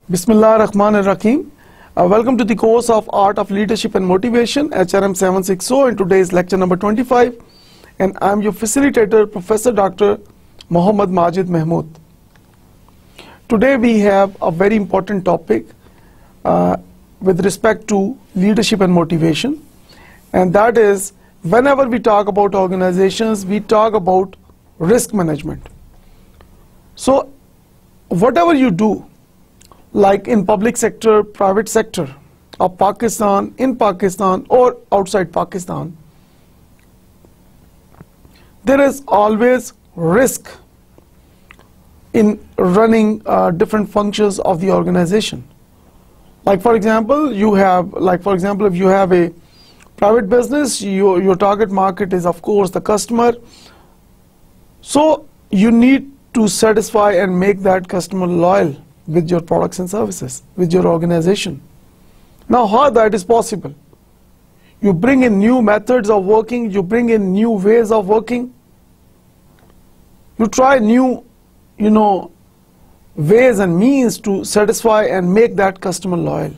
Bismillah ar-Rahman ar-Rahim. Welcome to the course of Art of Leadership and Motivation, HRM 760, and today is lecture number 25. And I am your facilitator, Professor Dr. Muhammad Majid Mahmood. Today we have a very important topic with respect to leadership and motivation. And that is, whenever we talk about organizations, we talk about risk management. So, whatever you do, like in public sector, private sector of Pakistan, in Pakistan or outside Pakistan, there is always risk in running different functions of the organization. Like for example, if you have a private business, your target market is of course the customer. So you need to satisfy and make that customer loyal with your products and services, with your organization. Now how that is possible? You bring in new methods of working, you bring in new ways of working, you try new, ways and means to satisfy and make that customer loyal.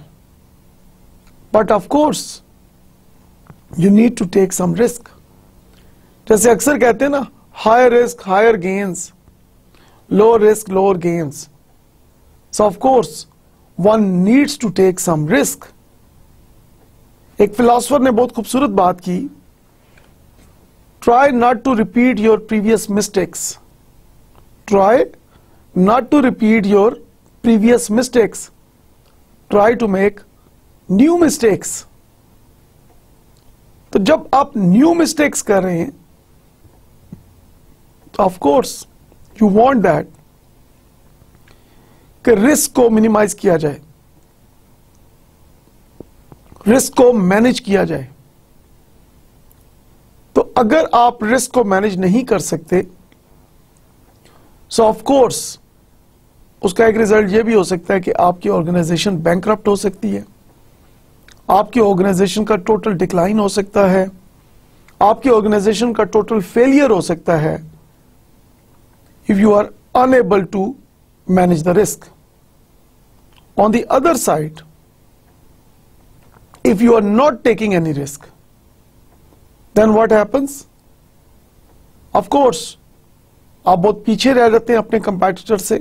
But of course, you need to take some risk. जैसे अक्सर कहते हैं ना, higher risk, higher gains, low risk, lower gains. So of course, one needs to take some risk. एक philosopher ने बहुत खूबसूरत बात की, try not to repeat your previous mistakes. Try not to repeat your previous mistakes. Try to make new mistakes. तो जब आप new mistakes कर रहे हैं, of course, you want that कि रिस्क को मिनिमाइज किया जाए, रिस्क को मैनेज किया जाए. तो अगर आप रिस्क को मैनेज नहीं कर सकते, सो ऑफ कोर्स उसका एक रिजल्ट ये भी हो सकता है कि आपकी ऑर्गेनाइजेशन बैंकरप्ट हो सकती है, आपकी ऑर्गेनाइजेशन का टोटल डिक्लाइन हो सकता है, आपकी ऑर्गेनाइजेशन का टोटल फेलियर हो सकता है, if you are unable to manage the risk. On the other side, if you are not taking any risk, then what happens? Of course, आप बहुत पीछे रह जाते हैं अपने कंपैटिटर से.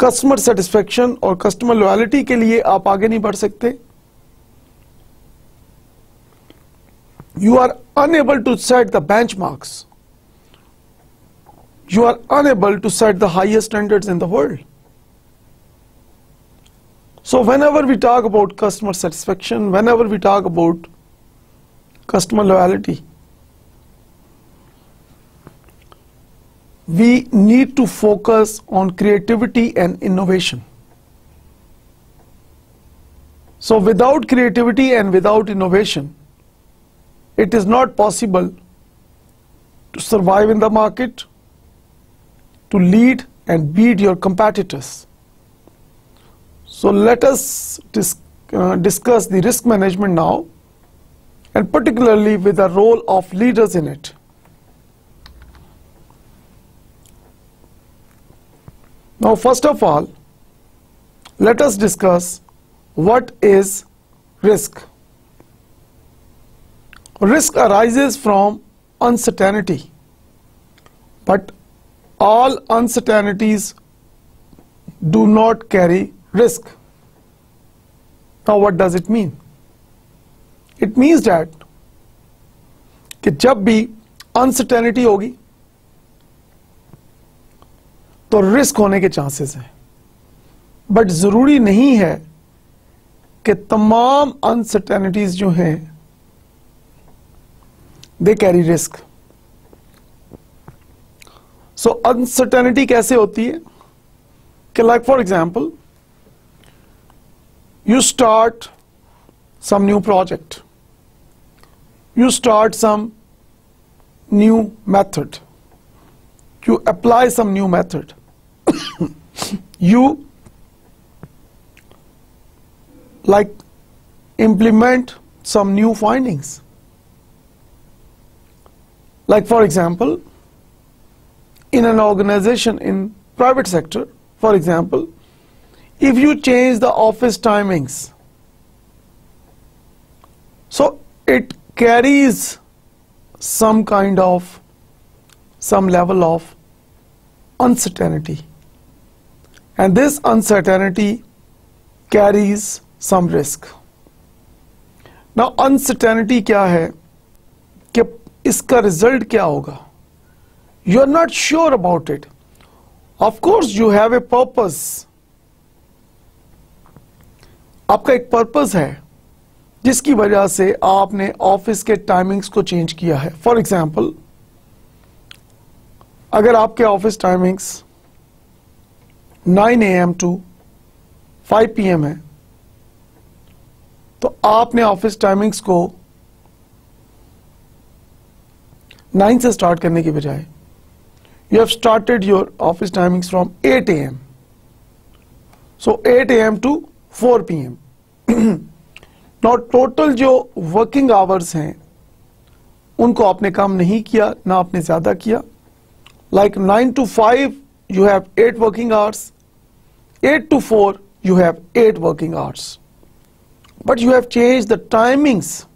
कस्टमर सेटिस्फेक्शन और कस्टमर लॉयल्टी के लिए आप आगे नहीं बढ़ सकते. You are unable to set the benchmarks. You are unable to set the highest standards in the world. So whenever we talk about customer satisfaction, whenever we talk about customer loyalty, we need to focus on creativity and innovation. So without creativity and without innovation, it is not possible to survive in the market, to lead and beat your competitors. So let us discuss the risk management now, and particularly with the role of leaders in it. Now first of all, let us discuss what is risk. Risk arises from uncertainty, but all uncertainties do not carry risk. Now what does it mean? It means that कि जब भी uncertainty होगी तो risk होने के chances हैं, but जरूरी नहीं है कि तमाम uncertainties जो हैं they carry risk. So uncertainty कैसे होती है कि like for example, you start some new project. You start some new method. You apply some new method. You implement some new findings. Like for example, in an organization in private sector, for example, if you change the office timings, so it carries some level of uncertainty, and this uncertainty carries some risk. Now uncertainty क्या है कि इसका result क्या होगा? You are not sure about it. Of course you have a purpose. आपका एक purpose है जिसकी वजह से आपने ऑफिस के टाइमिंग्स को चेंज किया है. फॉर एग्जाम्पल, अगर आपके office timings 9 AM to 5 PM है, तो आपने ऑफिस टाइमिंग्स को 9 से स्टार्ट करने की बजाय you have started your office timings from 8 AM. So 8 AM to 4 PM. Now total जो working hours हैं उनको आपने कम नहीं किया, ना आपने ज़्यादा किया. Like 9 to 5 you have 8 working hours, 8 to 4 you have 8 working hours. But you have changed the timings.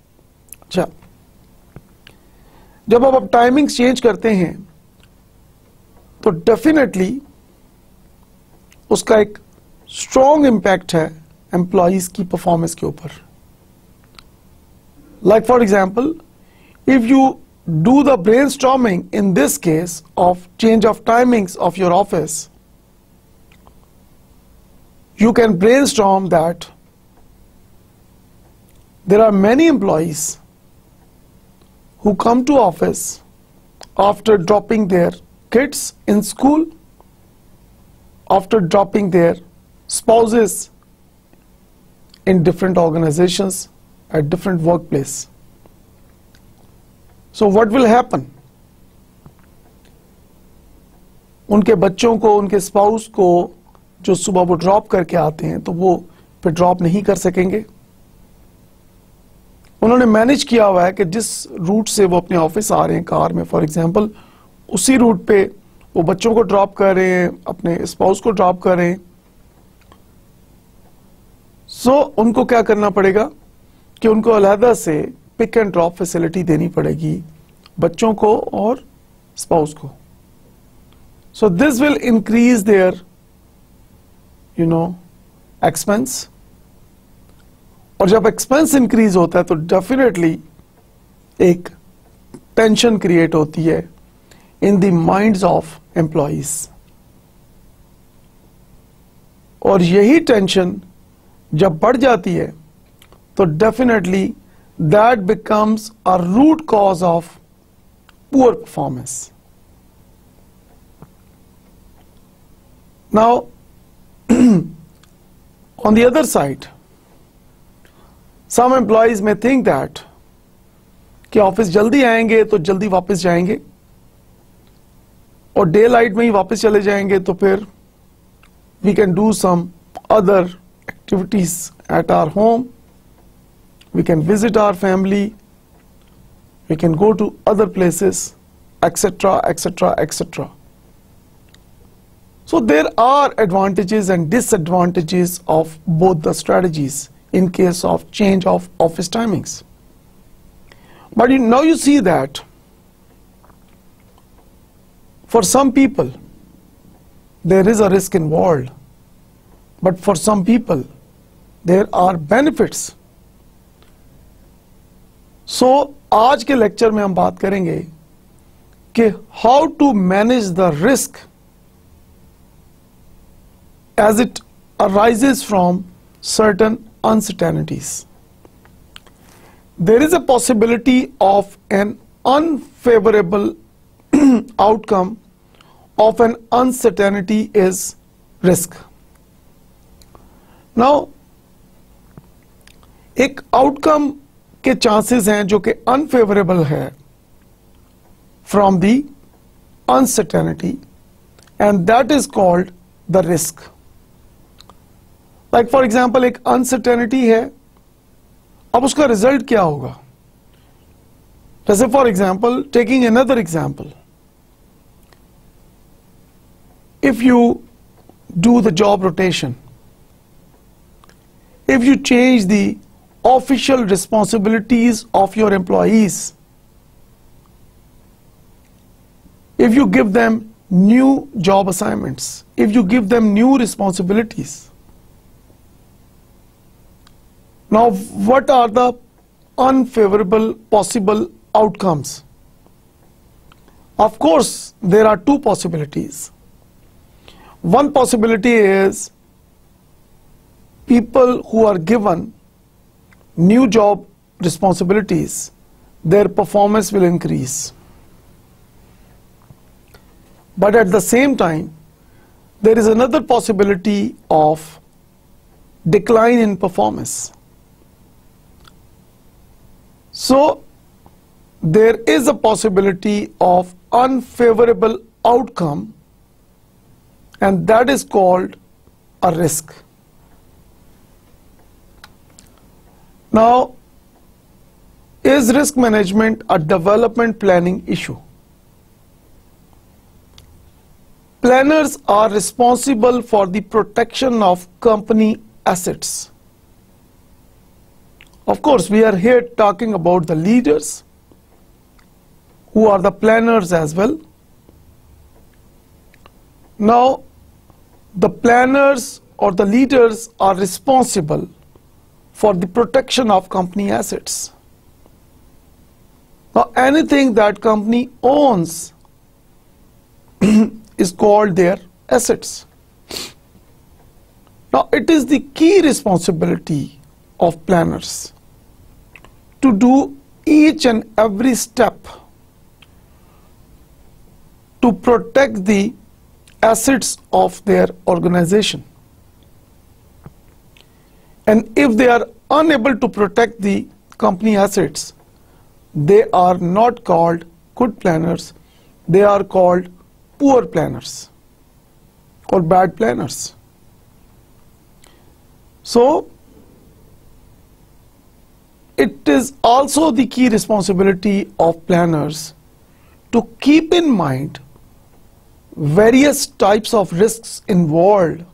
अच्छा, जब आप टाइमिंग्स चेंज करते हैं तो डेफिनेटली उसका एक स्ट्रॉन्ग इम्पैक्ट है एम्प्लॉइज की परफॉर्मेंस के ऊपर. Like for example, if you do the brainstorming in this case of change off timings of your office, you can brainstorm that there are many employees who come to office after dropping their kids in school, after dropping their spouses in different organizations at different workplace. So what will happen? उनके बच्चों को, उनके spouse को जो सुबह वो drop करके आते हैं तो वो फिर ड्रॉप नहीं कर सकेंगे. उन्होंने मैनेज किया हुआ है कि जिस रूट से वो अपने ऑफिस आ रहे हैं कार में, फॉर एग्जांपल, उसी रूट पे वो बच्चों को ड्रॉप कर रहे हैं, अपने स्पाउस को ड्रॉप कर रहे हैं. सो उनको क्या करना पड़ेगा कि उनको अलहदा से पिक एंड ड्रॉप फैसिलिटी देनी पड़ेगी बच्चों को और स्पाउस को. So this will increase their expense, और जब एक्सपेंस इंक्रीज होता है तो डेफिनेटली एक टेंशन क्रिएट होती है in the minds of employees, और यही टेंशन जब बढ़ जाती है तो definitely that becomes a root cause of poor performance. Now on the other side, some employees may think that कि ऑफिस जल्दी आएंगे तो जल्दी वापस जाएंगे, और डे लाइट में ही वापस चले जाएंगे तो फिर we can do some other activities at our home, we can visit our family, we can go to other places, etc, etc, etc. So there are advantages and disadvantages of both the strategies in case of change of office timings. But now you see that for some people there is a risk involved, but for some people there are benefits. So आज के lecture में हम बात करेंगे कि how to manage the risk as it arises from certain uncertainties. There is a possibility of an unfavorable outcome of an uncertainty is risk. Now, एक outcome के chances हैं जो कि अनफेवरेबल है from the uncertainty, and that is called the risk. Like for example, एक uncertainty है, अब उसका रिजल्ट क्या होगा. जैसे for example, taking another example, if you do the job rotation, if you change the official responsibilities of your employees, if you give them new job assignments, if you give them new responsibilities, now what are the unfavorable possible outcomes? Of course, there are two possibilities. One possibility is people who are given new job responsibilities, their performance will increase. But at the same time, there is another possibility of decline in performance. So there is a possibility of unfavorable outcome, and that is called a risk. Now, is risk management a development planning issue? Planners are responsible for the protection of company assets. Of course, we are here talking about the leaders who are the planners as well. Now, the planners or the leaders are responsible for the protection of company assets. Now, anything that company owns is called their assets. Now, it is the key responsibility of planners to do each and every step to protect the assets of their organization. And if they are unable to protect the company assets, they are not called good planners, they are called poor planners or bad planners. So, it is also the key responsibility of planners to keep in mind various types of risks involved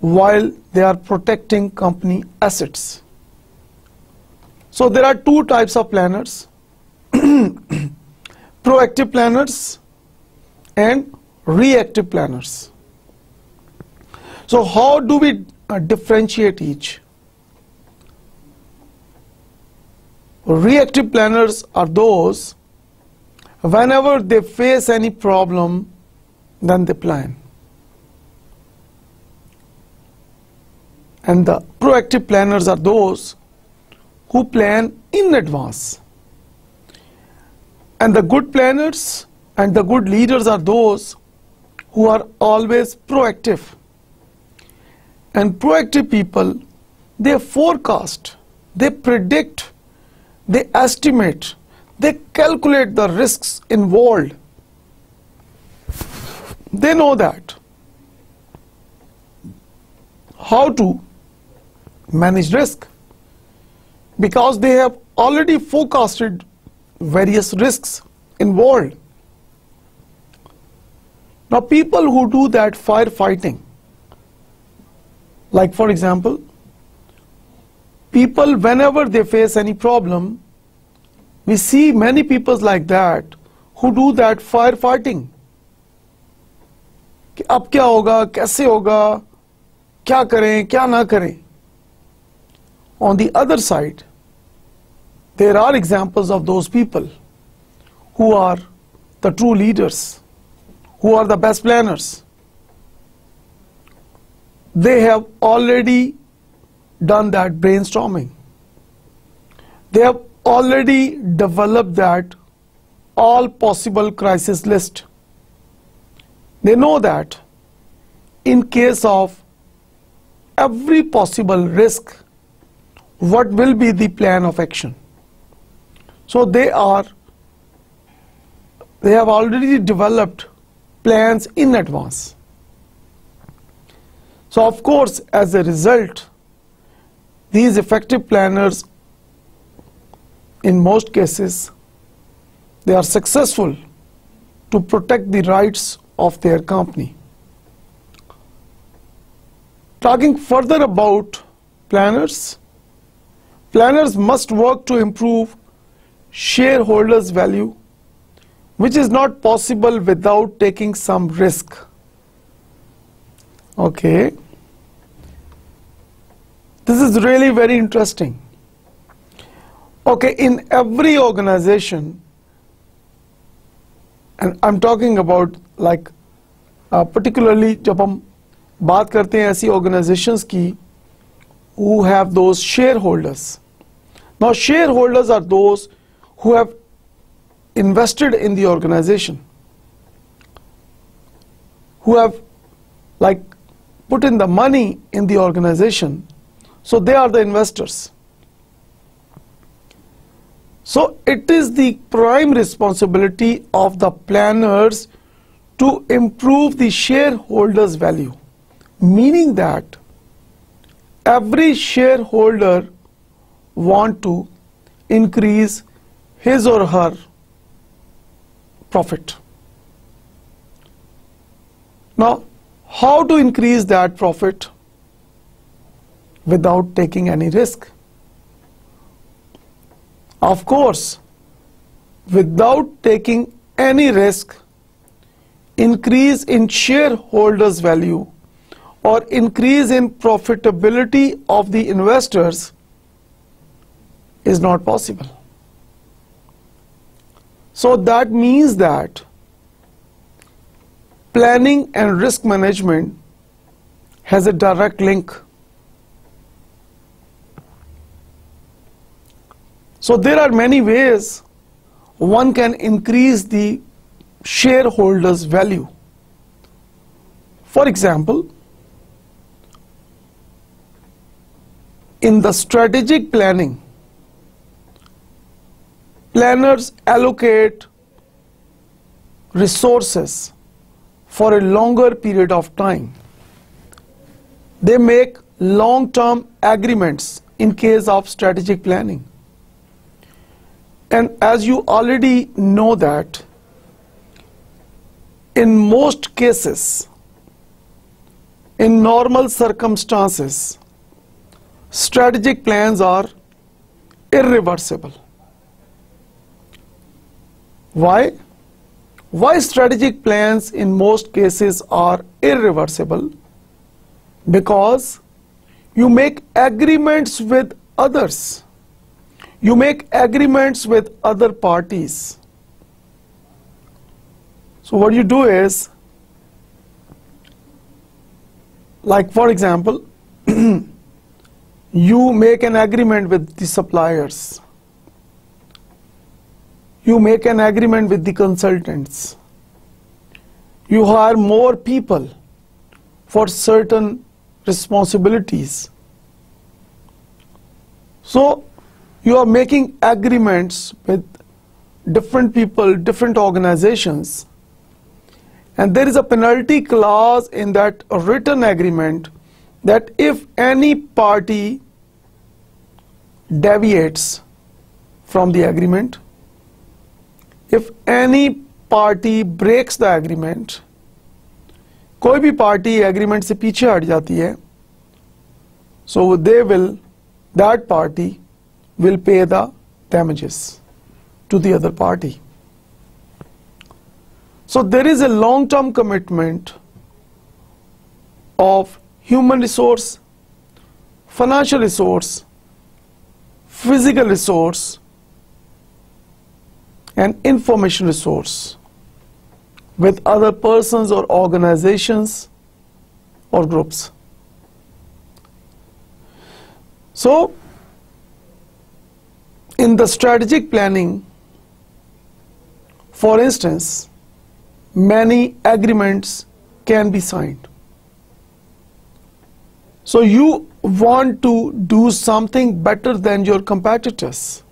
while they are protecting company assets. So there are two types of planners, proactive planners and reactive planners. So how do we differentiate each? Reactive planners are those whenever they face any problem, then they plan. And the proactive planners are those who plan in advance. And the good planners and the good leaders are those who are always proactive. And proactive people, they forecast, they predict, they estimate, they calculate the risks involved. They know that how to manage risk because they have already forecasted various risks involved. Now, people who do that firefighting, like for example, people whenever they face any problem, we see many people like that who do that firefighting. कि अब क्या होगा, कैसे होगा, क्या करें, क्या ना करें. On the other side, there are examples of those people who are the true leaders, who are the best planners. They have already done that brainstorming. They have already developed that all possible crisis list. They know that in case of every possible risk, what will be the plan of action. So they have already developed plans in advance. So of course, as a result, these effective planners, in most cases, they are successful to protect the rights of their company. Talking further about planners, planners must work to improve shareholders' value, which is not possible without taking some risk. Okay. This is really very interesting. Okay, in every organization, and I'm talking about like particularly जब हम बात करते हैं ऐसी organizations की who have those shareholders. Now shareholders are those who have invested in the organization, who have like put in the money in the organization. So they are the investors. So it is the prime responsibility of the planners to improve the shareholders' value, meaning that every shareholder want to increase his or her profit. Now, how to increase that profit without taking any risk? Of course, without taking any risk, increase in shareholders' value or increase in profitability of the investors is not possible. So that means that planning and risk management has a direct link. So there are many ways one can increase the shareholders' value. For example, in the strategic planning, planners allocate resources for a longer period of time. They make long-term agreements in case of strategic planning. And as you already know that, in most cases, in normal circumstances, strategic plans are irreversible. Why? Why strategic plans in most cases are irreversible? Because you make agreements with others. You make agreements with other parties. So what you do is, like for example, you make an agreement with the suppliers. You make an agreement with the consultants. You hire more people for certain responsibilities. So you are making agreements with different people, different organizations, and there is a penalty clause in that written agreement that if any party deviates from the agreement, if any party breaks the agreement, कोई भी party agreement से पीछे हट जाती है, so that party will pay the damages to the other party. So there is a long-term commitment of human resource, financial resource, physical resource, and information resource with other persons or organizations or groups. So in the strategic planning, for instance, many agreements can be signed. So you want to do something better than your competitors.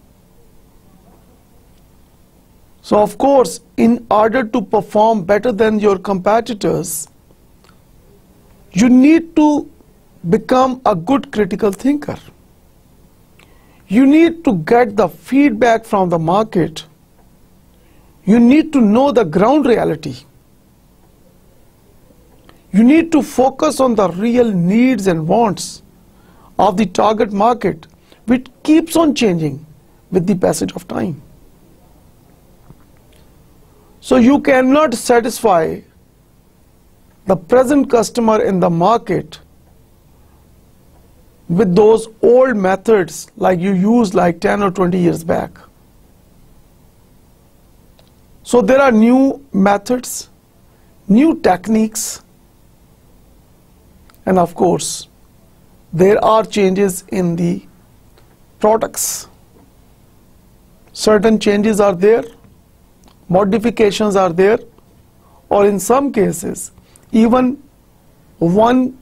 So of course, in order to perform better than your competitors, you need to become a good critical thinker. You need to get the feedback from the market. You need to know the ground reality. You need to focus on the real needs and wants of the target market, which keeps on changing with the passage of time. So you cannot satisfy the present customer in the market with those old methods like you used like 10 or 20 years back. So there are new methods, new techniques, and of course there are changes in the products. Certain changes are there, modifications are there, or in some cases even one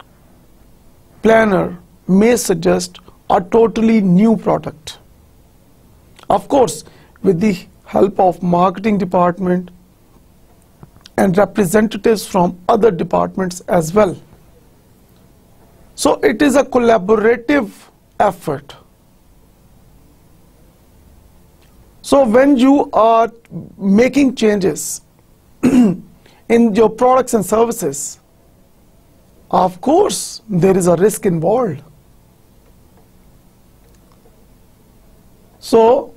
planner may suggest a totally new product. Of course, with the help of marketing department and representatives from other departments as well. So it is a collaborative effort. So when you are making changes in your products and services, of course there is a risk involved. So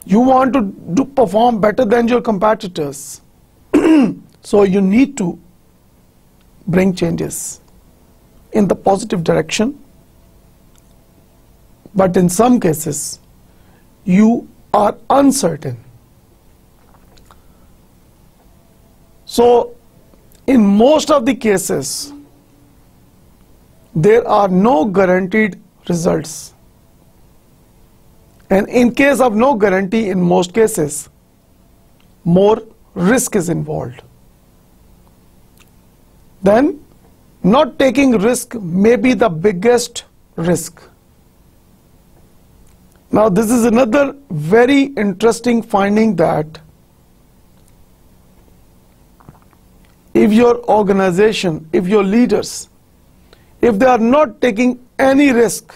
you want to perform better than your competitors. So you need to bring changes in the positive direction. But in some cases, you are uncertain. So in most of the cases, there are no guaranteed results. And in case of no guarantee, in most cases, more risk is involved. Then, not taking risk may be the biggest risk. Now, this is another very interesting finding, that if your organization, if your leaders, if they are not taking any risk,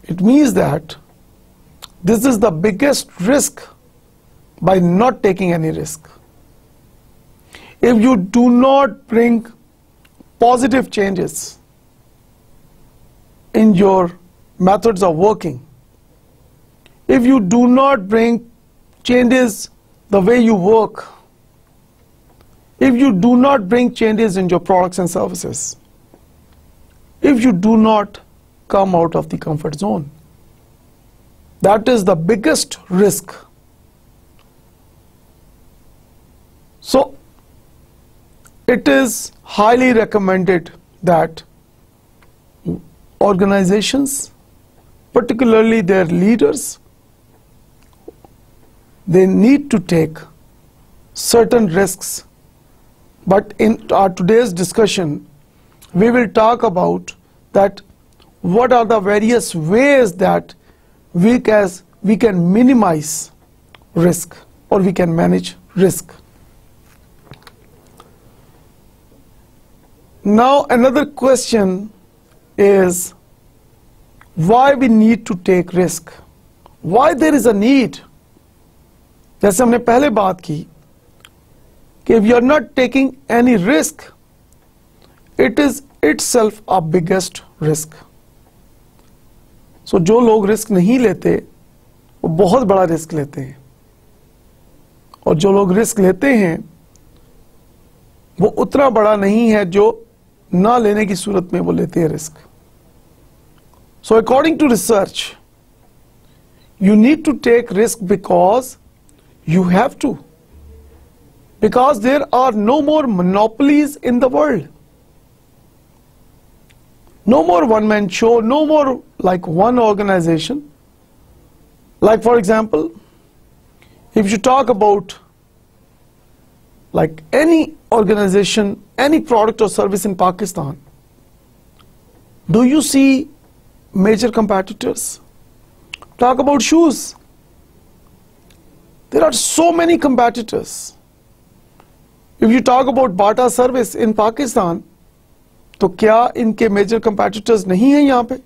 it means that this is the biggest risk by not taking any risk. If you do not bring positive changes in your methods of working, if you do not bring changes the way you work, if you do not bring changes in your products and services, if you do not come out of the comfort zone, that is the biggest risk. So it is highly recommended that organizations, particularly their leaders, they need to take certain risks. But in our today's discussion, we will talk about that what are the various ways that we can minimize risk, or we can manage risk. Now another question is why we need to take risk, why there is a need. जैसे हमने पहले बात की कि if you are not taking any risk, it is itself a biggest risk. So जो लोग risk नहीं लेते वो बहुत बड़ा रिस्क लेते हैं, और जो लोग रिस्क लेते हैं वो उतना बड़ा नहीं है जो ना लेने की सूरत में वो लेते हैं risk. So according to research, you need to take risk because you have to, because there are no more monopolies in the world. No more one-man show, no more like one organization. Like for example, if you talk about like any organization, any product or service in Pakistan, do you see major competitors? Talk about shoes. There are so many competitors. If you talk about Bata service in Pakistan, तो क्या इनके major competitors नहीं हैं यहाँ पे?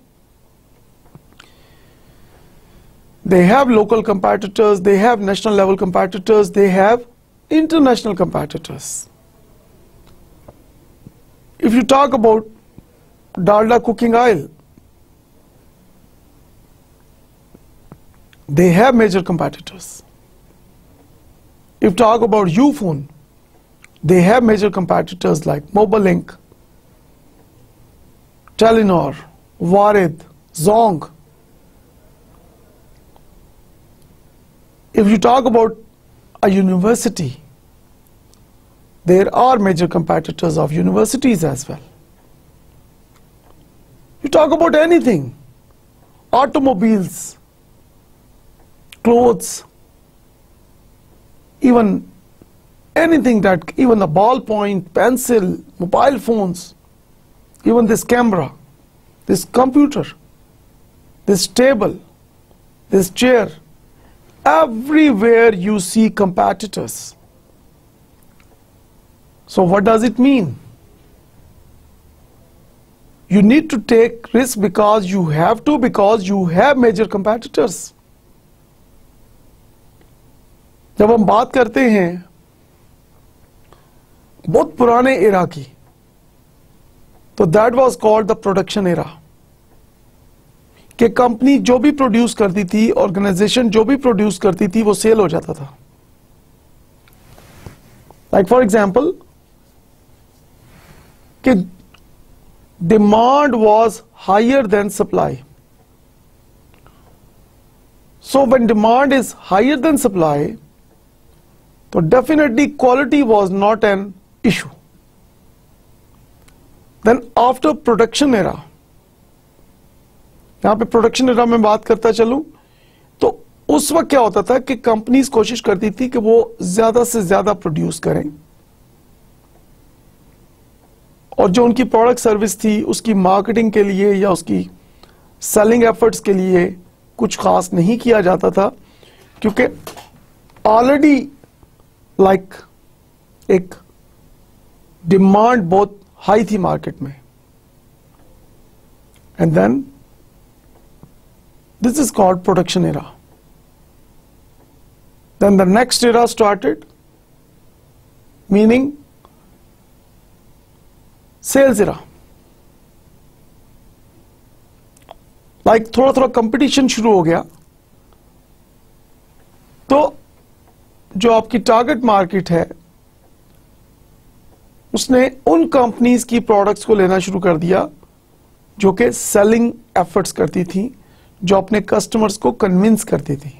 They have local competitors, they have national level competitors, they have international competitors. If you talk about Dalda cooking oil, they have major competitors. If you talk about Ufone, they have major competitors like Mobilink, Telenor, Warid, Zong. If you talk about a university, there are major competitors of universities as well. You talk about anything, automobiles, clothes, even anything that, even a ballpoint, pencil, mobile phones, even this camera, this computer, this table, this chair, everywhere you see competitors. So what does it mean? You need to take risk because you have to, because you have major competitors. जब हम बात करते हैं बहुत पुराने era की, तो that was called the production era, कि कंपनी जो भी प्रोड्यूस करती थी, ऑर्गेनाइजेशन जो भी प्रोड्यूस करती थी, वो सेल हो जाता था. लाइक फॉर एग्जांपल कि demand was higher than supply. So when demand is higher than supply, तो definitely quality was not an issue. Then after production era, यहां पे प्रोडक्शन एरा में बात करता चलूं, तो उस वक्त क्या होता था कि कंपनीज कोशिश करती थी कि वो ज्यादा से ज्यादा प्रोड्यूस करें, और जो उनकी प्रोडक्ट सर्विस थी उसकी मार्केटिंग के लिए या उसकी सेलिंग एफर्ट्स के लिए कुछ खास नहीं किया जाता था, क्योंकि ऑलरेडी लाइक एक डिमांड बहुत हाई थी मार्केट में. And then this is called production era. Then the next era started, meaning sales era. Like थोड़ा थोड़ा कंपटीशन शुरू हो गया, तो जो आपकी टारगेट मार्केट है उसने उन कंपनीज की प्रोडक्ट्स को लेना शुरू कर दिया जो कि सेलिंग एफर्ट्स करती थी, जो अपने कस्टमर्स को कन्विंस करती थी.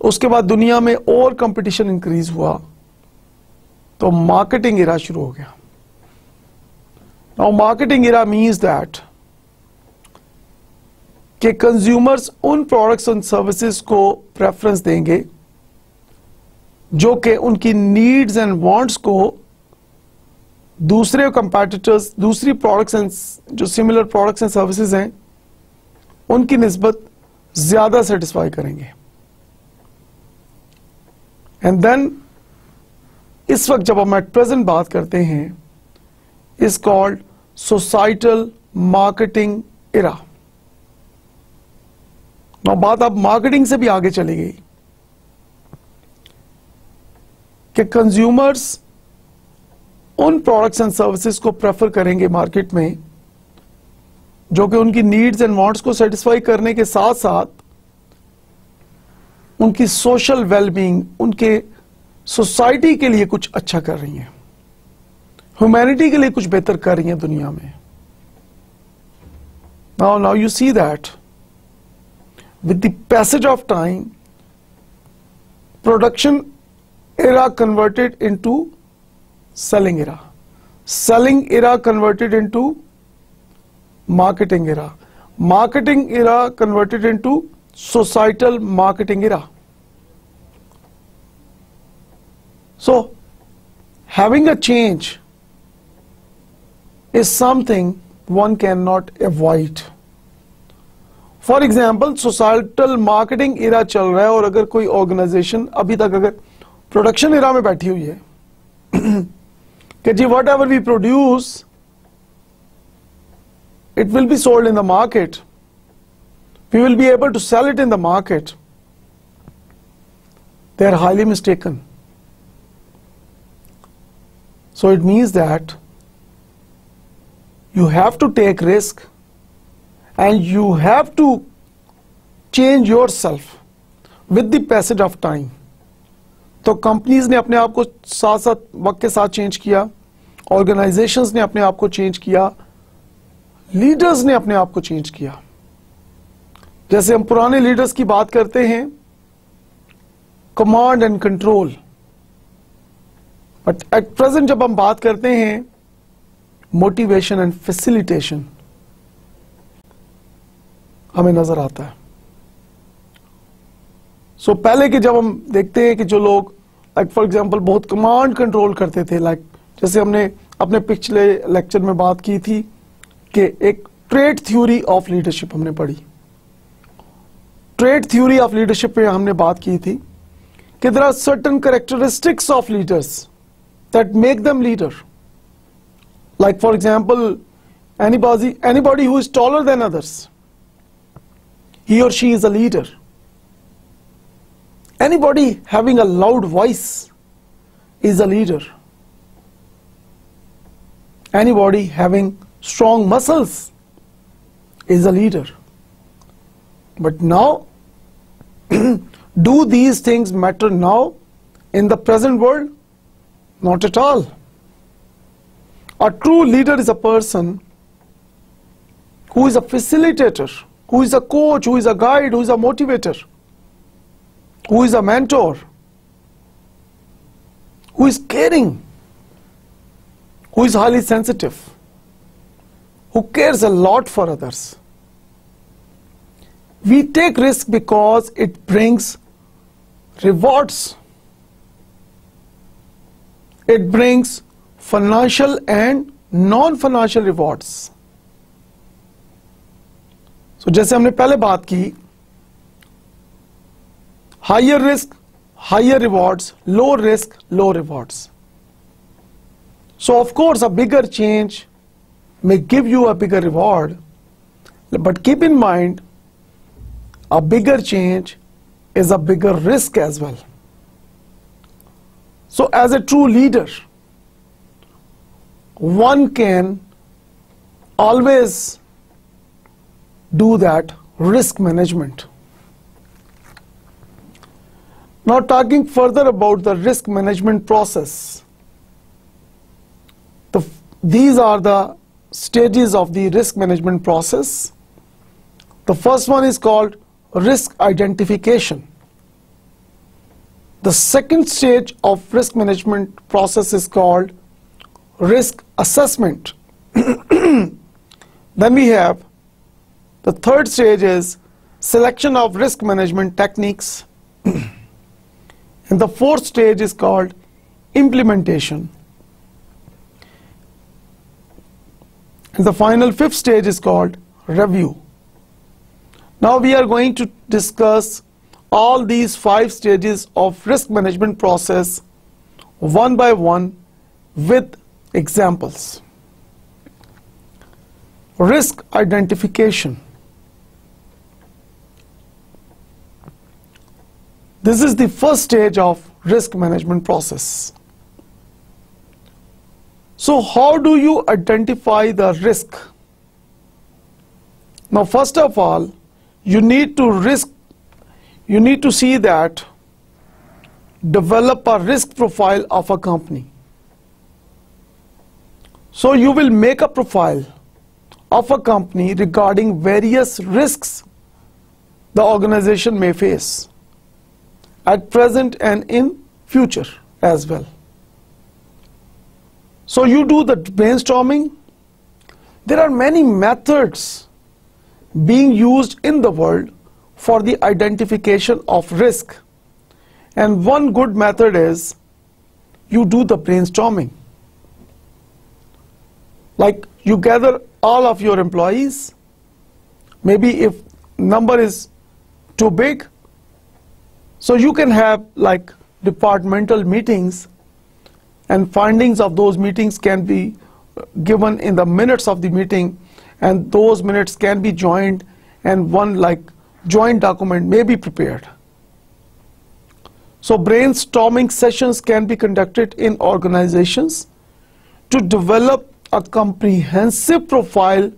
उसके बाद दुनिया में और कंपटीशन इंक्रीज हुआ, तो मार्केटिंग एरा शुरू हो गया. Now marketing era means that कि कंज्यूमर्स उन प्रोडक्ट्स एंड सर्विसेज को प्रेफरेंस देंगे जो कि उनकी नीड्स एंड वांट्स को दूसरे कंपेटिटर्स, दूसरी प्रोडक्ट्स एंड जो सिमिलर प्रोडक्ट्स एंड सर्विसेज हैं उनकी निस्बत ज्यादा सेटिस्फाई करेंगे. एंड देन इस वक्त जब हम एट प्रेजेंट बात करते हैं, is called societal marketing era. Now बात अब मार्केटिंग से भी आगे चली गई कि कंज्यूमर्स उन प्रोडक्ट्स एंड सर्विसेज को प्रेफर करेंगे मार्केट में जो कि उनकी नीड्स एंड वांट्स को सेटिस्फाई करने के साथ साथ उनकी सोशल वेलबींग, उनके सोसाइटी के लिए कुछ अच्छा कर रही हैं, ह्यूमैनिटी के लिए कुछ बेहतर कर रही हैं दुनिया में. Now you see that with the passage of time, production era converted into selling era, selling era converted into marketing era, marketing era converted into societal marketing era. So having a change is something one cannot avoid. For example societal marketing era चल रहा है और अगर कोई organisation अभी तक अगर production इरा में बैठी हुई है कि जी whatever we produce it will be sold in the market, we will be able to sell it in the market, they are highly mistaken. So it means that you have to take risk and you have to change yourself with the passage of time. तो companies ने अपने आप को साथ साथ वक्त के साथ चेंज किया, ऑर्गेनाइजेशंस ने अपने आप को चेंज किया, लीडर्स ने अपने आप को चेंज किया. जैसे हम पुराने लीडर्स की बात करते हैं, command and control, but at present जब हम बात करते हैं मोटिवेशन एंड फैसिलिटेशन, हमें नजर आता है. सो पहले के जब हम देखते हैं कि जो लोग फॉर एग्जांपल बहुत कमांड कंट्रोल करते थे, लाइक जैसे हमने अपने पिछले लेक्चर में बात की थी कि एक ट्रेड थ्योरी ऑफ लीडरशिप हमने पढ़ी. ट्रेड थ्योरी ऑफ लीडरशिप पे हमने बात की थी कि there are certain characteristics of leaders that make them leader. Like for example, anybody who is taller than others, he or she is a leader. Anybody having a loud voice is a leader. Anybody having strong muscles is a leader. But now, do these things matter now in the present world? Not at all. A true leader is a person who is a facilitator, who is a coach, who is a guide, who is a motivator, who is a mentor, who is caring, who is highly sensitive, who cares a lot for others. We take risk because it brings rewards. It brings financial and non-financial rewards. So जैसे हमने पहले बात की, higher risk, higher rewards, low risk, low rewards. So of course a bigger change may give you a bigger reward, but keep in mind a bigger change is a bigger risk as well. So as a true leader, one can always do that risk management. Now talking further about the risk management process, these are the stages of the risk management process. The first one is called risk identification. The second stage of risk management process is called risk assessment. Then we have the third stage is selection of risk management techniques. And the fourth stage is called implementation. And the final fifth stage is called review. Now we are going to discuss all these 5 stages of risk management process one by one with examples. Risk identification. This is the first stage of risk management process. So how do you identify the risk? Now first of all, you need to see that develop a risk profile of a company. So you will make a profile of a company regarding various risks the organization may face at present and in future as well. So you do the brainstorming. There are many methods being used in the world for the identification of risk, and one good method is you do the brainstorming. Like you gather all of your employees, maybe if number is too big, so you can have like departmental meetings, and findings of those meetings can be given in the minutes of the meeting, and those minutes can be joined, and one like joint document may be prepared. So brainstorming sessions can be conducted in organizations to develop a comprehensive profile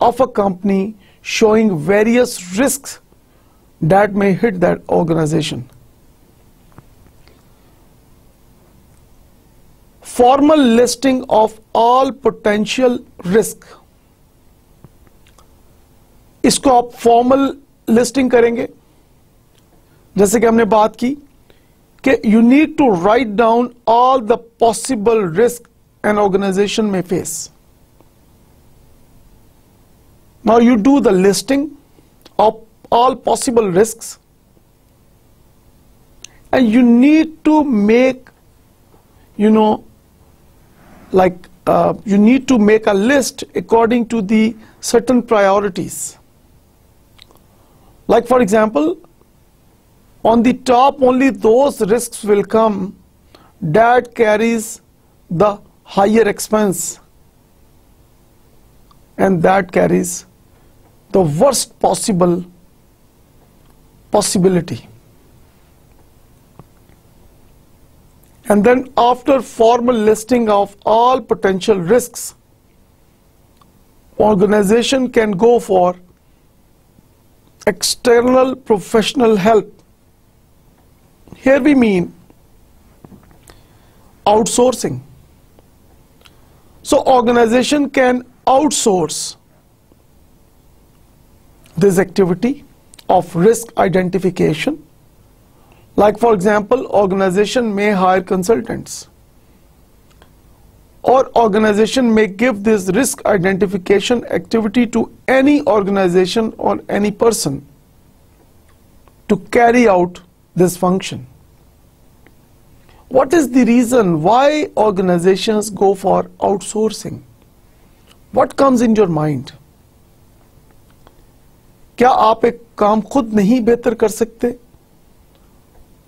of a company showing various risks that may hit that organization. Formal listing of all potential risk. इसको आप formal listing करेंगे, जैसे कि हमने बात की कि you need to write down all the possible risk an organization may face. Now you do the listing of all possible risks, and you need to make, you need to make a list according to the certain priorities. Like for example, on the top only those risks will come that carries the higher expense and that carries the worst possible possibility. And then after formal listing of all potential risks, organization can go for external professional help. Here we mean outsourcing. So organization can outsource this activity of risk identification. Like for example, organization may hire consultants, or organization may give this risk identification activity to any organization or any person to carry out this function. What is the reason why organizations go for outsourcing? What comes in your mind? क्या आप एक काम खुद नहीं बेहतर कर सकते?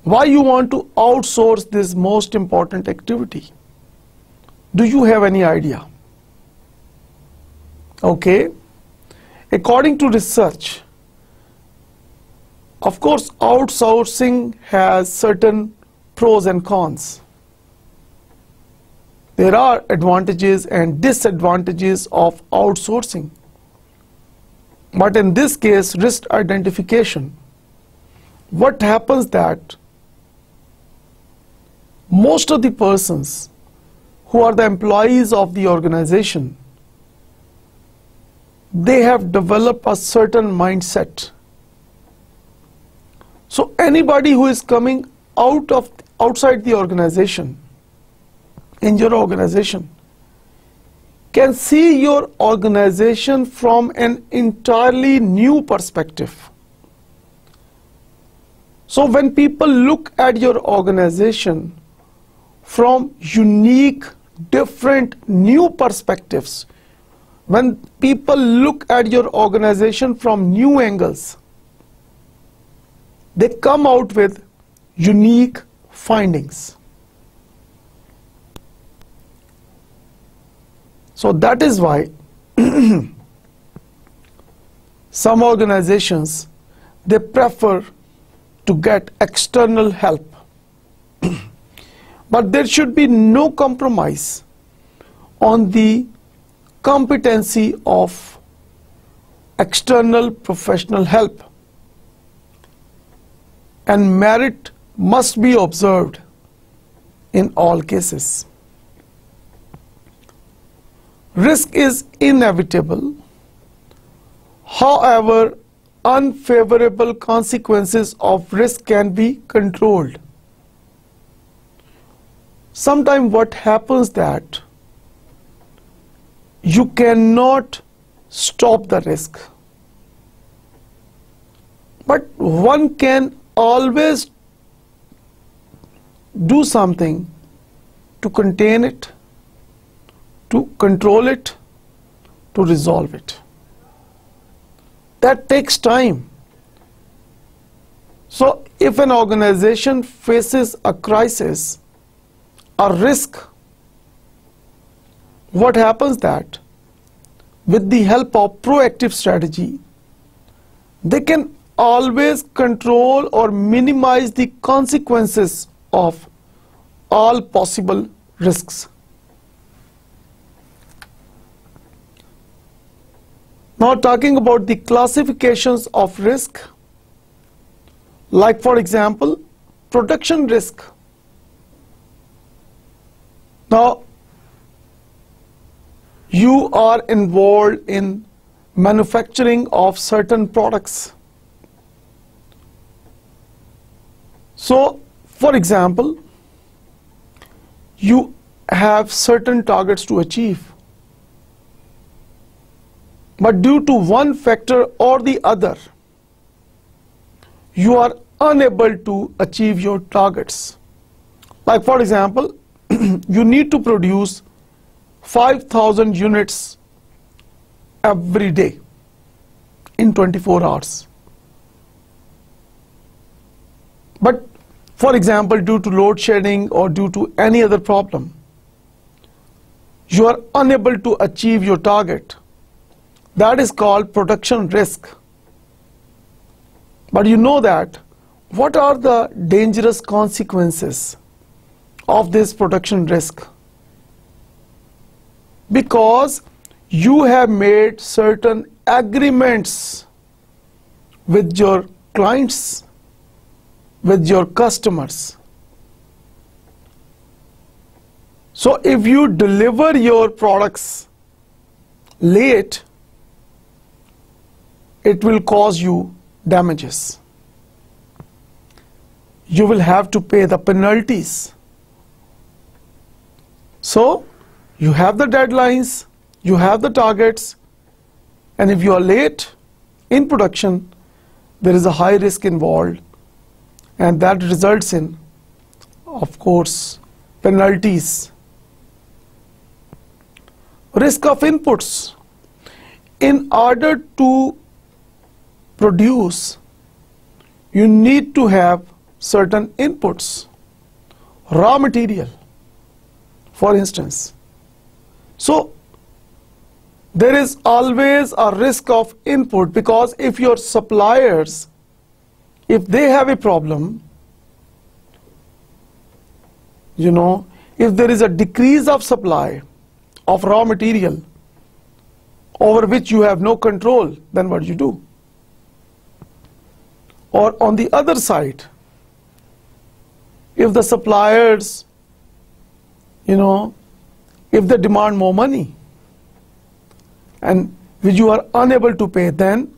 Why you want to outsource this most important activity? Do you have any idea? Okay. According to research, of course, outsourcing has certain pros and cons. There are advantages and disadvantages of outsourcing. But in this case, risk identification, what happens that most of the persons who are the employees of the organization, they have developed a certain mindset. So anybody who is coming outside the organization, in your organization, can see your organization from an entirely new perspective. So when people look at your organization from unique, different, new perspectives, when people look at your organization from new angles, they come out with unique findings. So that is why some organizations, they prefer to get external help. But there should be no compromise on the competency of external professional help, and merit must be observed in all cases. Risk is inevitable. However, unfavorable consequences of risk can be controlled. Sometimes what happens that you cannot stop the risk, but one can always do something to contain it, to control it, to resolve it. That takes time. So if an organization faces a crisis, a risk, what happens that with the help of proactive strategy, they can always control or minimize the consequences of all possible risks. Now talking about the classifications of risk, like for example, production risk. Now, you are involved in manufacturing of certain products. So, for example, you have certain targets to achieve, but due to one factor or the other, you are unable to achieve your targets. Like for example, you need to produce 5,000 units every day in 24 hours. But for example, due to load shedding or due to any other problem, you are unable to achieve your target. That is called production risk. But you know that what are the dangerous consequences of this production risk? Because you have made certain agreements with your clients, with your customers. So if you deliver your products late, it will cause you damages. You will have to pay the penalties. So you have the deadlines, you have the targets, and if you are late in production, there is a high risk involved, and that results in, of course, penalties. Risk of inputs. In order to produce, you need to have certain inputs, raw material, for instance. So there is always a risk of input, because if your suppliers, if they have a problem, if there is a decrease of supply of raw material over which you have no control, then what do you do? Or on the other side, if the suppliers, if they demand more money and which you are unable to pay, then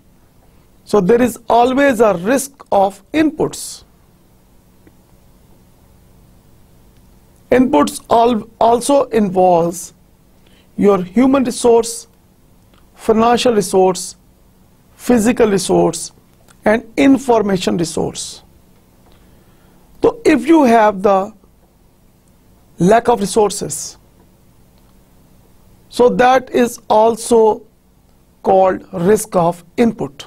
so there is always a risk of inputs. Inputs also involves your human resource, financial resource, physical resource, and information resource. So if you have the lack of resources, so that is also called risk of input.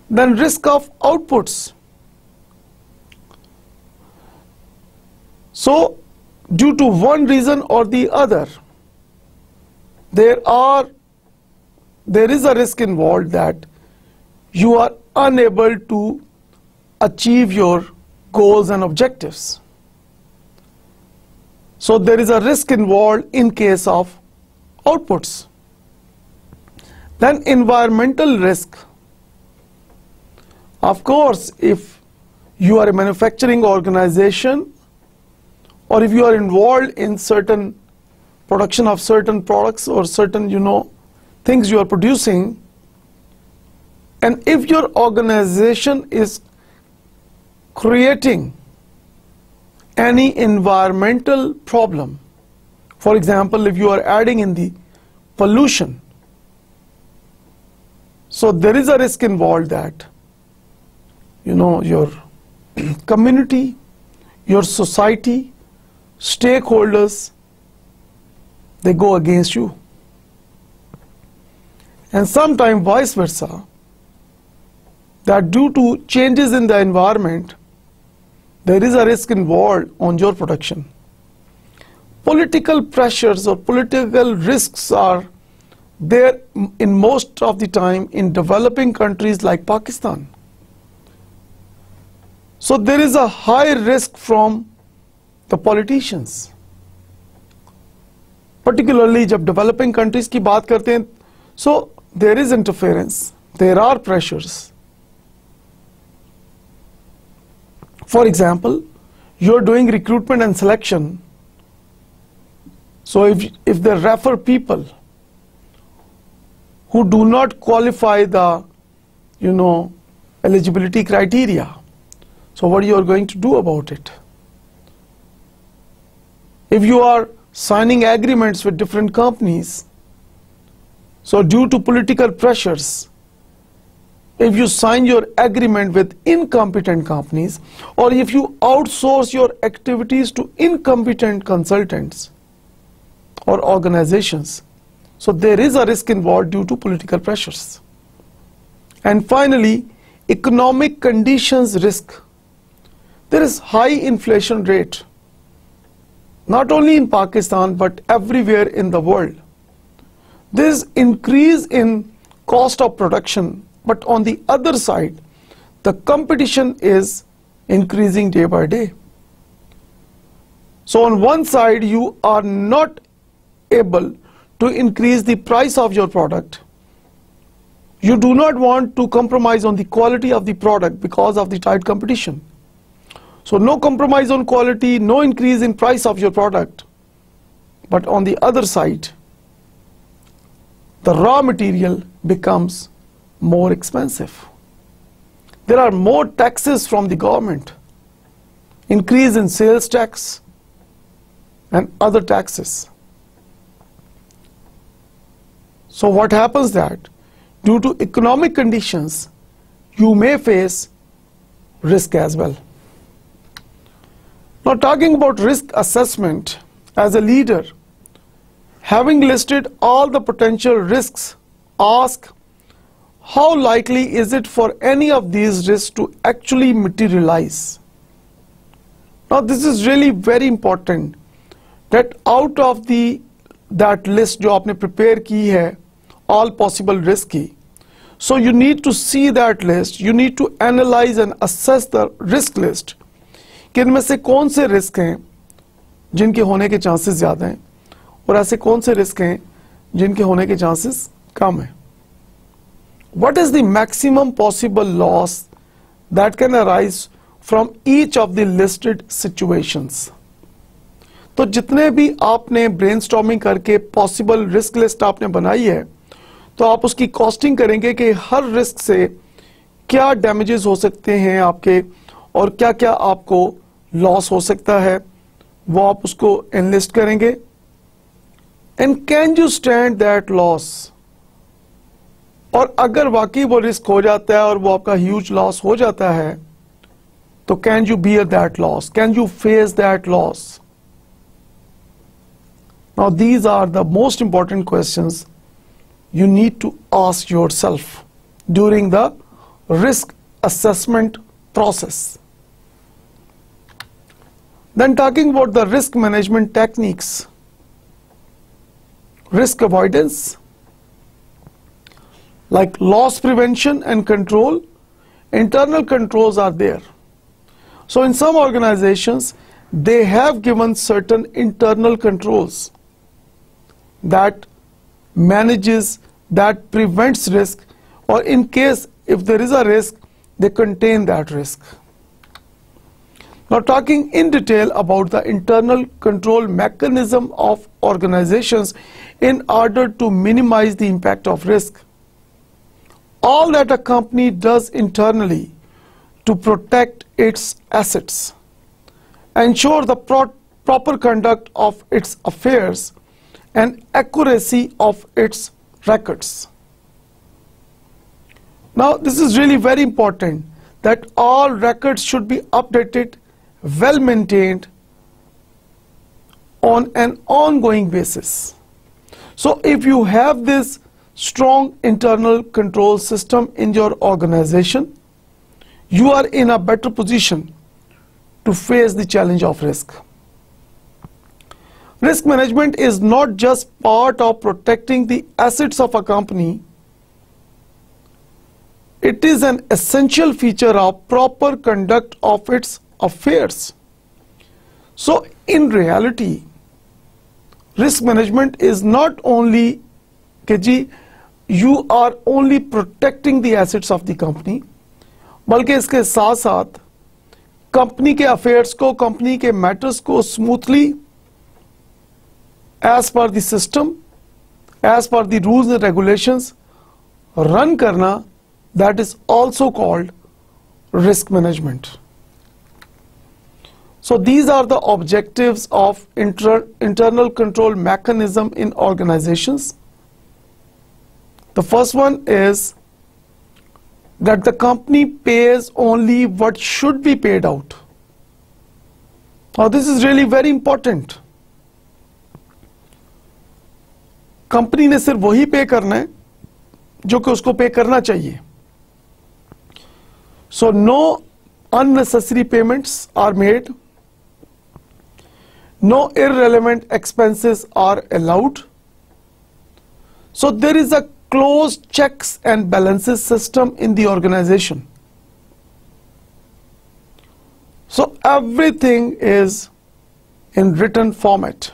Then risk of outputs. So due to one reason or the other, there is a risk involved that you are unable to achieve your goals and objectives. So there is a risk involved in case of outputs. Then environmental risk. Of course, if you are a manufacturing organization, or if you are involved in certain production of certain products or certain things you are producing, and if your organization is creating any environmental problem, for example, if you are adding in the pollution, so there is a risk involved that your community, your society, stakeholders, they go against you. And sometimes vice versa, that due to changes in the environment, there is a risk involved on your production. Political pressures or political risks are there in most of the time in developing countries like Pakistan. So there is a high risk from the politicians. Particularly जब developing countries की बात करते हैं, so there is interference, there are pressures. For example, you're doing recruitment and selection. So if they refer people who do not qualify the, eligibility criteria, so what you are going to do about it? If you are signing agreements with different companies, so due to political pressures, if you sign your agreement with incompetent companies, or if you outsource your activities to incompetent consultants or organizations, so there is a risk involved due to political pressures. And finally, economic conditions risk. There is high inflation rate, not only in Pakistan but everywhere in the world. There is increase in cost of production, but on the other side, the competition is increasing day by day. So on one side, you are not able to increase the price of your product. You do not want to compromise on the quality of the product because of the tight competition. So no compromise on quality, no increase in price of your product. But on the other side, the raw material becomes more expensive. There are more taxes from the government, increase in sales tax and other taxes. So what happens that due to economic conditions, you may face risk as well. Now talking about risk assessment, as a leader, having listed all the potential risks, ask how likely is it for any of these risks to actually materialize. Now this is really very important that out of that list जो आपने prepare की है, all possible risk की, so you need to see that list, you need to analyze and assess the risk list. कि इनमें से कौन से रिस्क हैं जिनके होने के चांसेस ज़्यादा हैं और ऐसे कौन से रिस्क हैं जिनके होने के चांसेस कम हैं. What is the maximum possible loss that can arise from each of the listed situations? तो जितने भी आपने ब्रेनस्टॉर्मिंग करके पॉसिबल रिस्क लिस्ट आपने बनाई है, तो आप उसकी कॉस्टिंग करेंगे कि हर रिस्क से क्या डैमेजेस हो सकते हैं आपके और क्या क्या आपको लॉस हो सकता है, वो आप उसको एनलिस्ट करेंगे. And can you stand that loss, और अगर वाकई वो रिस्क हो जाता है और वो आपका ह्यूज लॉस हो जाता है, तो can you bear that loss, can you face that loss. Now these are the most important questions you need to ask yourself during the risk assessment process. Then talking about the risk management techniques, risk avoidance, like loss prevention and control, internal controls are there. So in some organizations, they have given certain internal controls that manages, that prevents risk, or in case if there is a risk, they contain that risk. Now talking in detail about the internal control mechanism of organizations in order to minimize the impact of risk. All that a company does internally to protect its assets, ensure the proper conduct of its affairs, and accuracy of its records. Now this is really very important that all records should be updated, well maintained, on an ongoing basis. So if you have this strong internal control system in your organization, you are in a better position to face the challenge of risk. Risk management is not just part of protecting the assets of a company. It is an essential feature of proper conduct of its affairs. So in reality, risk management is not only कि you are only protecting the assets of the company, बल्कि इसके साथ साथ company के affairs को, company के matters को smoothly as per the system, as per the rules and regulations run करना, that is also called risk management. So these are the objectives of internal control mechanism in organizations. The first one is that the company pays only what should be paid out. Now this is really very important. Company ने सिर्फ वही पे करना है जो कि उसको पे करना चाहिए. So no unnecessary payments are made. No irrelevant expenses are allowed. So there is a closed checks and balances system in the organization. So everything is in written format.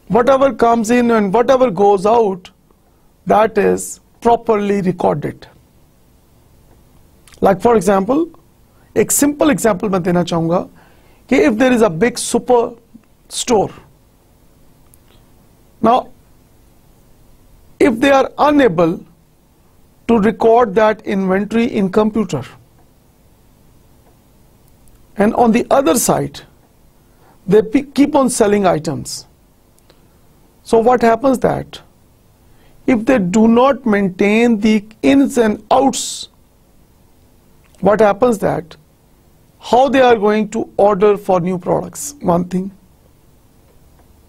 Whatever comes in and whatever goes out, that is properly recorded. Like for example, एक simple example मैं देना चाहूँगा कि if there is a big super store, now if they are unable to record that inventory in computer, and on the other side they keep on selling items, so what happens that if they do not maintain the ins and outs, what happens that how they are going to order for new products? One thing.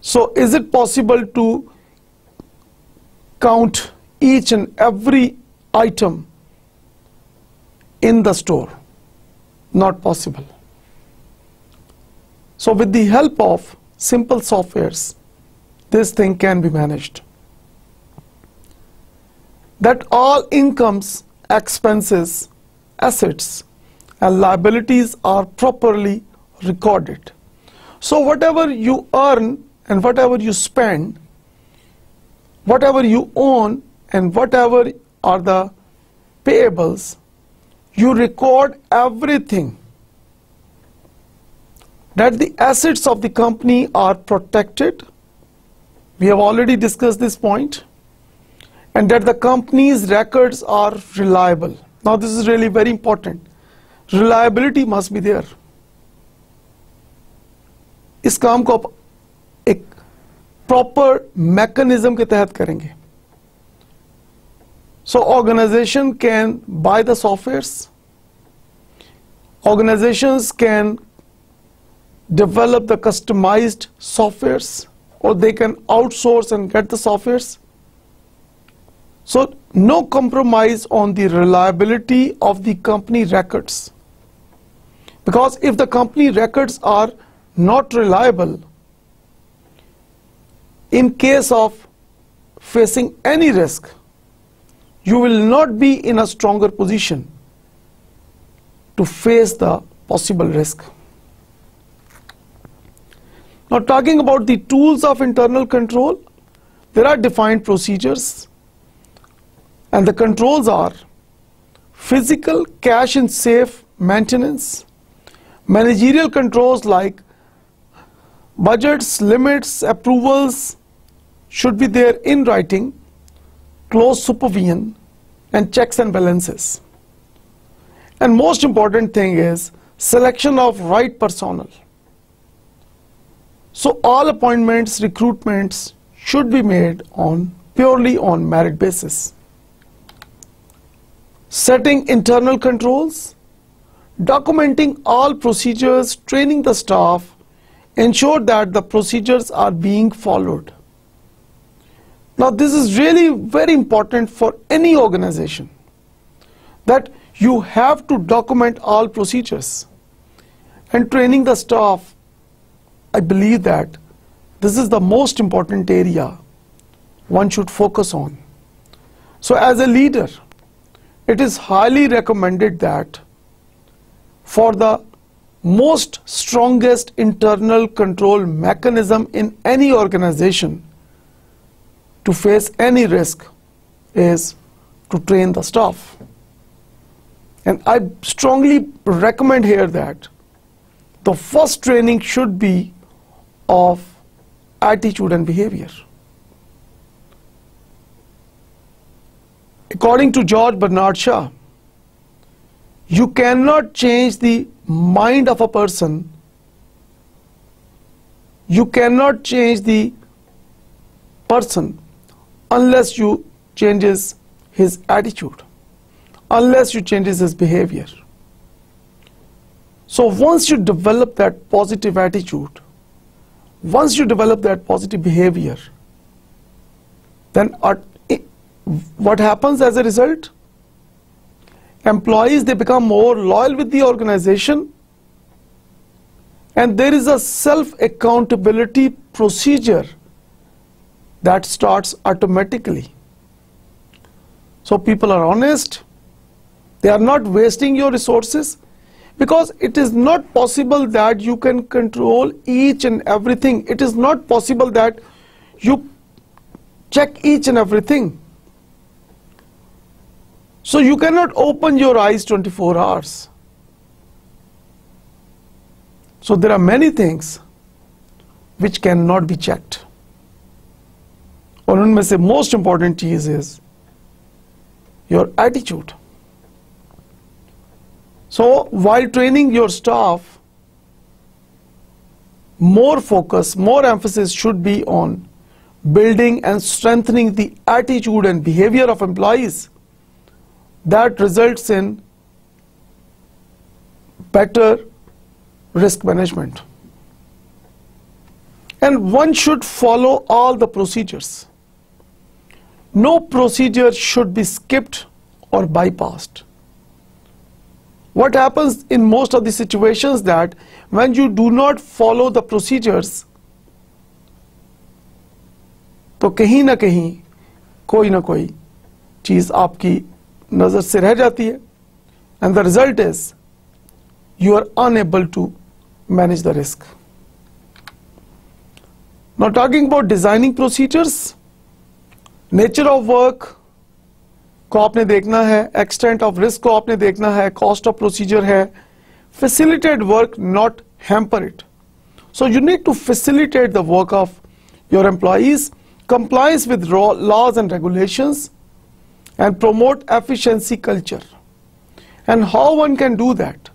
So is it possible to count each and every item in the store? Not possible. So with the help of simple softwares, this thing can be managed. That all incomes, expenses, assets and liabilities are properly recorded. So whatever you earn and whatever you spend, whatever you own and whatever are the payables, you record everything. That the assets of the company are protected. We have already discussed this point. And that the company's records are reliable. Now this is really very important. Reliability must be there. इस काम को आप एक proper mechanism के तहत करेंगे. So organization can buy the softwares. Organizations can develop the customized softwares, or they can outsource and get the softwares. So no compromise on the reliability of the company records. Because if the company records are not reliable, in case of facing any risk, you will not be in a stronger position to face the possible risk. Now talking about the tools of internal control, there are defined procedures. And the controls are physical cash and safe maintenance, managerial controls like budgets, limits, approvals should be there in writing, close supervision, and checks and balances. And most important thing is selection of right personnel. So all appointments, recruitments should be made purely on merit basis. Setting internal controls, documenting all procedures, training the staff, ensure that the procedures are being followed. Now this is really very important for any organization, that you have to document all procedures. And training the staff, I believe that this is the most important area one should focus on. So as a leader, it is highly recommended that for the most strongest internal control mechanism in any organization to face any risk is to train the staff. And I strongly recommend here that the first training should be of attitude and behavior. According to George Bernard Shaw, you cannot change the mind of a person, you cannot change the person unless you changes his attitude, unless you changes his behavior. So once you develop that positive attitude, once you develop that positive behavior, then what happens as a result? Employees, they become more loyal with the organization, and there is a self-accountability procedure that starts automatically. So people are honest, they are not wasting your resources, because it is not possible that you can control each and everything. It is not possible that you check each and everything. So you cannot open your eyes 24 hours. So there are many things which cannot be checked. और उनमें से most important चीज is your attitude. So while training your staff, more focus, more emphasis should be on building and strengthening the attitude and behavior of employees. That results in better risk management. And one should follow all the procedures. No procedure should be skipped or bypassed. What happens in most of the situations that when you do not follow the procedures, तो कहीं ना कहीं कोई ना कोई चीज आपकी नजर से रह जाती है, and the result is you are unable to manage the risk. Now talking about designing procedures, nature of work को आपने देखना है, extent of risk को आपने देखना है, cost of procedure है, facilitate work, not hamper it. So you need to facilitate the work of your employees, complies with laws and regulations, and promote efficiency culture. And how one can do that?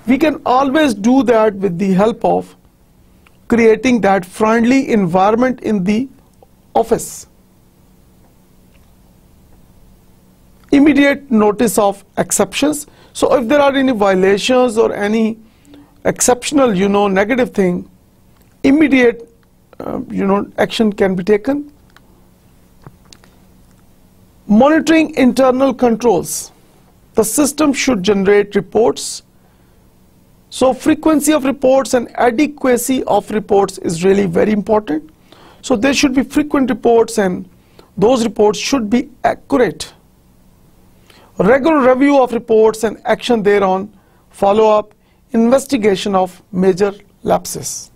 We can always do that with the help of creating that friendly environment in the office. Immediate notice of exceptions. So if there are any violations or any exceptional, negative thing, immediate, action can be taken. Monitoring internal controls. The system should generate reports. So frequency of reports and adequacy of reports is really very important. So there should be frequent reports, and those reports should be accurate. Regular review of reports and action thereon, follow-up, investigation of major lapses.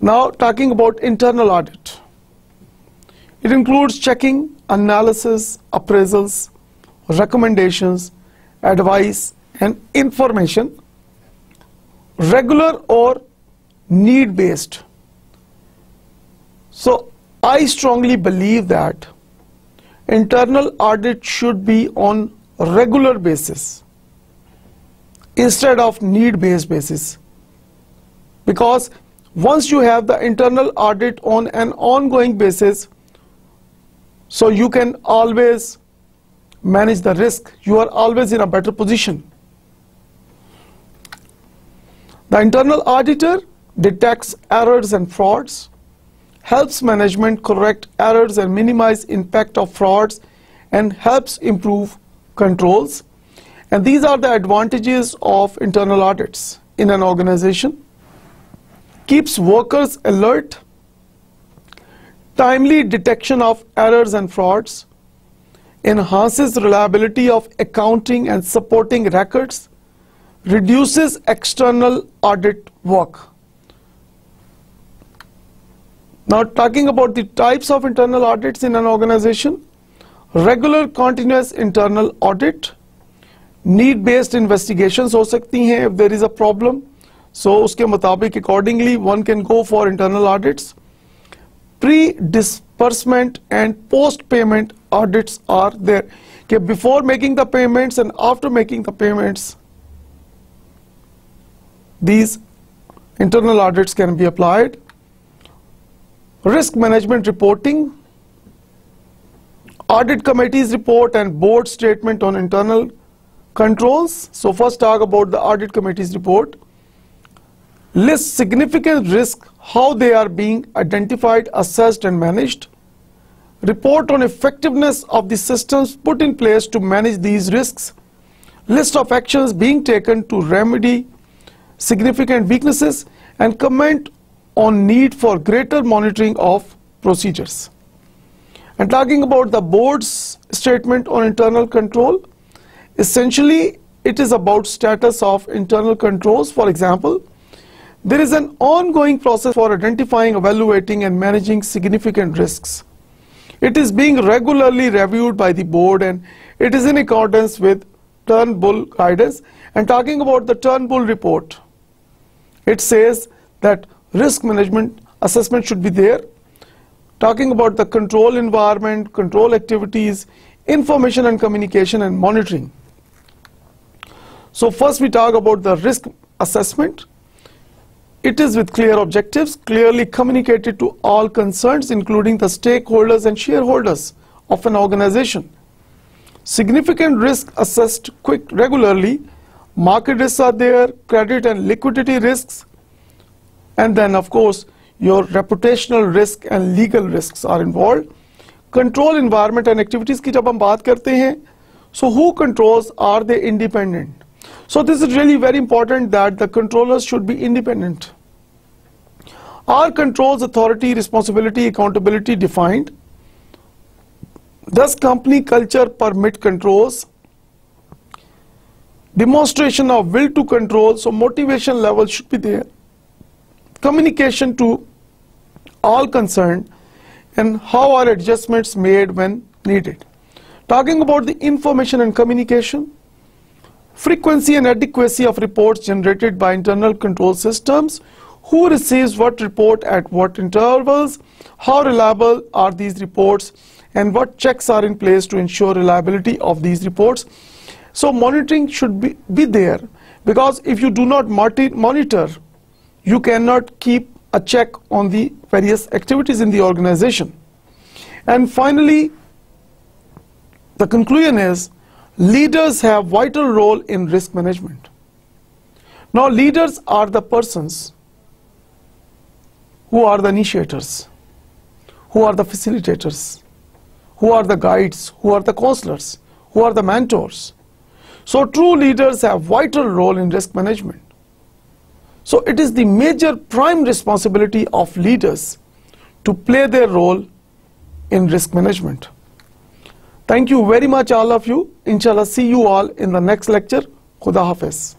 Now talking about internal audit. It includes checking, analysis, appraisals, recommendations, advice, and information, regular or need-based. So I strongly believe that internal audit should be on a regular basis instead of need-based basis, because once you have the internal audit on an ongoing basis, so you can always manage the risk. You are always in a better position. The internal auditor detects errors and frauds, helps management correct errors and minimize impact of frauds, and helps improve controls. And these are the advantages of internal audits in an organization. Keeps workers alert, timely detection of errors and frauds, enhances reliability of accounting and supporting records, reduces external audit work. Now, talking about the types of internal audits in an organization: regular continuous internal audit, need-based investigations हो सकती हैं if there is a problem, so उसके मुताबिक accordingly one can go for internal audits. Pre-disbursement and post-payment audits are there. Okay, before making the payments and after making the payments, these internal audits can be applied. Risk management reporting, audit committee's report and board statement on internal controls. So first talk about the audit committee's report. List significant risks, how they are being identified, assessed and managed. Report on effectiveness of the systems put in place to manage these risks. List of actions being taken to remedy significant weaknesses, and comment on need for greater monitoring of procedures. And talking about the board's statement on internal control, essentially it is about status of internal controls. For example, there is an ongoing process for identifying, evaluating and managing significant risks. It is being regularly reviewed by the board and it is in accordance with Turnbull guidance. And talking about the Turnbull report, it says that risk management assessment should be there. Talking about the control environment, control activities, information and communication and monitoring. So first we talk about the risk assessment. It is with clear objectives, clearly communicated to all concerned, including the stakeholders and shareholders of an organization. Significant risk assessed regularly. Market risks are there, credit and liquidity risks, and then of course your reputational risk and legal risks are involved. Control environment and activities की जब हम बात करते हैं, so who controls, are they independent? So this is really very important that the controllers should be independent. Are controls authority, responsibility, accountability defined? Does company culture permit controls? Demonstration of will to control, so motivation level should be there. Communication to all concerned, and how are adjustments made when needed. Talking about the information and communication, frequency and adequacy of reports generated by internal control systems, who receives what report at what intervals, how reliable are these reports, and what checks are in place to ensure reliability of these reports. So monitoring should be there, because if you do not monitor, you cannot keep a check on the various activities in the organization. And finally, the conclusion is leaders have vital role in risk management. Now leaders are the persons who are the initiators, who are the facilitators, who are the guides, who are the counselors, who are the mentors. So true leaders have vital role in risk management. So it is the major prime responsibility of leaders to play their role in risk management. Thank you very much all of you. Inshallah see you all in the next lecture. Khuda Hafiz.